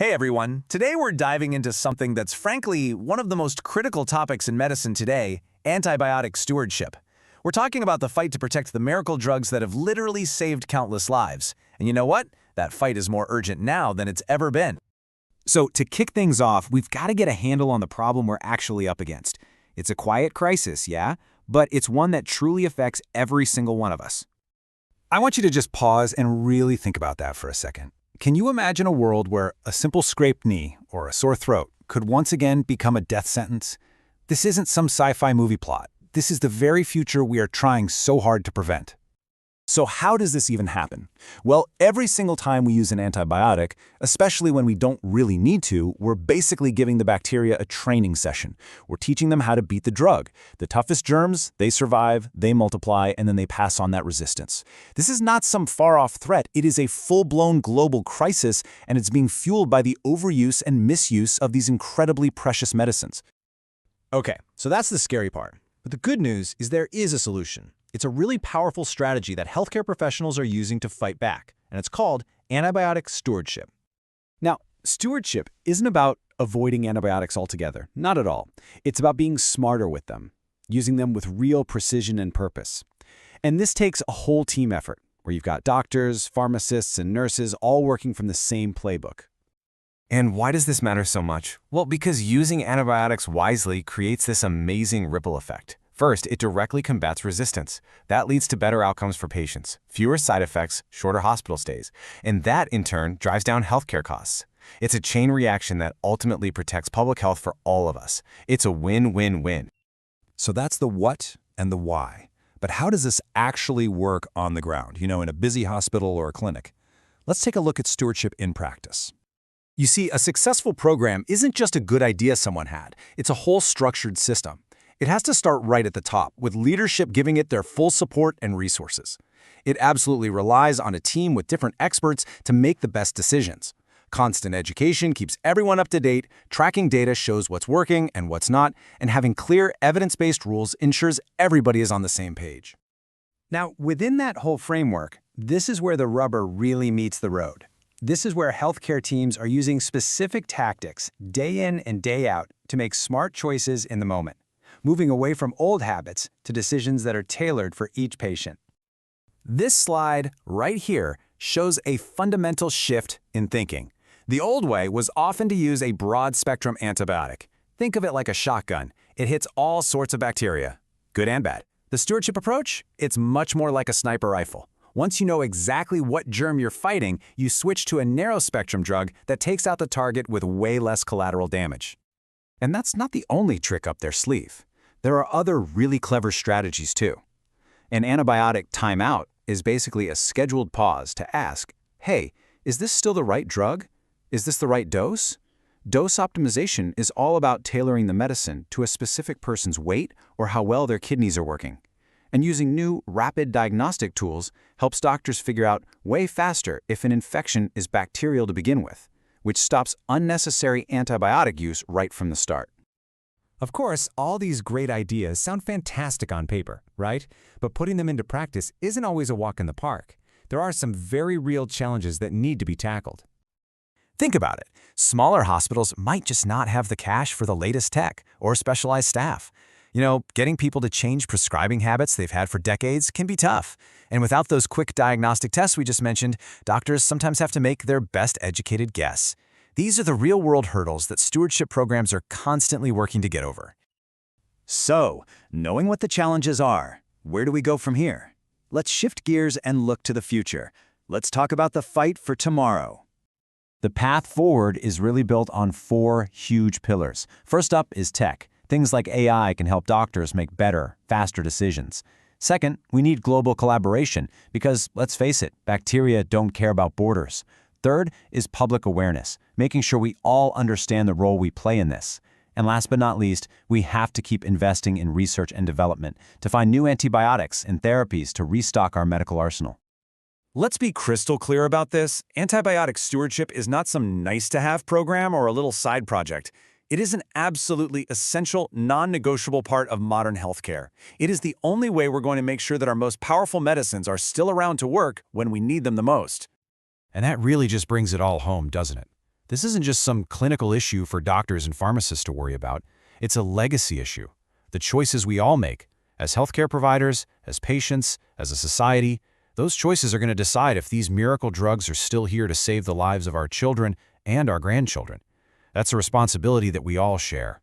Hey everyone, today we're diving into something that's frankly one of the most critical topics in medicine today, antibiotic stewardship. We're talking about the fight to protect the miracle drugs that have literally saved countless lives. And you know what? That fight is more urgent now than it's ever been. So to kick things off, we've got to get a handle on the problem we're actually up against. It's a quiet crisis, yeah, but it's one that truly affects every single one of us. I want you to just pause and really think about that for a second. Can you imagine a world where a simple scraped knee or a sore throat could once again become a death sentence? This isn't some sci-fi movie plot. This is the very future we are trying so hard to prevent. So how does this even happen? Well, every single time we use an antibiotic, especially when we don't really need to, we're basically giving the bacteria a training session. We're teaching them how to beat the drug. The toughest germs, they survive, they multiply, and then they pass on that resistance. This is not some far-off threat. It is a full-blown global crisis, and it's being fueled by the overuse and misuse of these incredibly precious medicines. Okay, so that's the scary part. But the good news is there is a solution. It's a really powerful strategy that healthcare professionals are using to fight back, and it's called antibiotic stewardship. Now, stewardship isn't about avoiding antibiotics altogether. Not at all. It's about being smarter with them, using them with real precision and purpose. And this takes a whole team effort, where you've got doctors, pharmacists, and nurses all working from the same playbook. And why does this matter so much? Well, because using antibiotics wisely creates this amazing ripple effect. First, it directly combats resistance. That leads to better outcomes for patients, fewer side effects, shorter hospital stays, and that, in turn, drives down healthcare costs. It's a chain reaction that ultimately protects public health for all of us. It's a win-win-win. So that's the what and the why. But how does this actually work on the ground, in a busy hospital or a clinic? Let's take a look at stewardship in practice. You see, a successful program isn't just a good idea someone had. It's a whole structured system. It has to start right at the top, with leadership giving it their full support and resources. It absolutely relies on a team with different experts to make the best decisions. Constant education keeps everyone up to date, tracking data shows what's working and what's not, and having clear, evidence-based rules ensures everybody is on the same page. Now, within that whole framework, this is where the rubber really meets the road. This is where healthcare teams are using specific tactics, day in and day out, to make smart choices in the moment, moving away from old habits to decisions that are tailored for each patient. This slide right here shows a fundamental shift in thinking. The old way was often to use a broad-spectrum antibiotic. Think of it like a shotgun. It hits all sorts of bacteria, good and bad. The stewardship approach? It's much more like a sniper rifle. Once you know exactly what germ you're fighting, you switch to a narrow-spectrum drug that takes out the target with way less collateral damage. And that's not the only trick up their sleeve. There are other really clever strategies too. An antibiotic timeout is basically a scheduled pause to ask, hey, is this still the right drug? Is this the right dose? Dose optimization is all about tailoring the medicine to a specific person's weight or how well their kidneys are working. And using new, rapid diagnostic tools helps doctors figure out way faster if an infection is bacterial to begin with, which stops unnecessary antibiotic use right from the start. Of course, all these great ideas sound fantastic on paper, right? But putting them into practice isn't always a walk in the park. There are some very real challenges that need to be tackled. Think about it. Smaller hospitals might just not have the cash for the latest tech or specialized staff. Getting people to change prescribing habits they've had for decades can be tough. And without those quick diagnostic tests we just mentioned, doctors sometimes have to make their best educated guess. These are the real-world hurdles that stewardship programs are constantly working to get over. So, knowing what the challenges are, where do we go from here? Let's shift gears and look to the future. Let's talk about the fight for tomorrow. The path forward is really built on 4 huge pillars. First up is tech. Things like AI can help doctors make better, faster decisions. Second, we need global collaboration because, let's face it, bacteria don't care about borders. Third is public awareness, making sure we all understand the role we play in this. And last but not least, we have to keep investing in research and development to find new antibiotics and therapies to restock our medical arsenal. Let's be crystal clear about this. Antibiotic stewardship is not some nice-to-have program or a little side project. It is an absolutely essential, non-negotiable part of modern healthcare. It is the only way we're going to make sure that our most powerful medicines are still around to work when we need them the most. And that really just brings it all home, doesn't it? This isn't just some clinical issue for doctors and pharmacists to worry about. It's a legacy issue. The choices we all make, as healthcare providers, as patients, as a society, those choices are going to decide if these miracle drugs are still here to save the lives of our children and our grandchildren. That's a responsibility that we all share.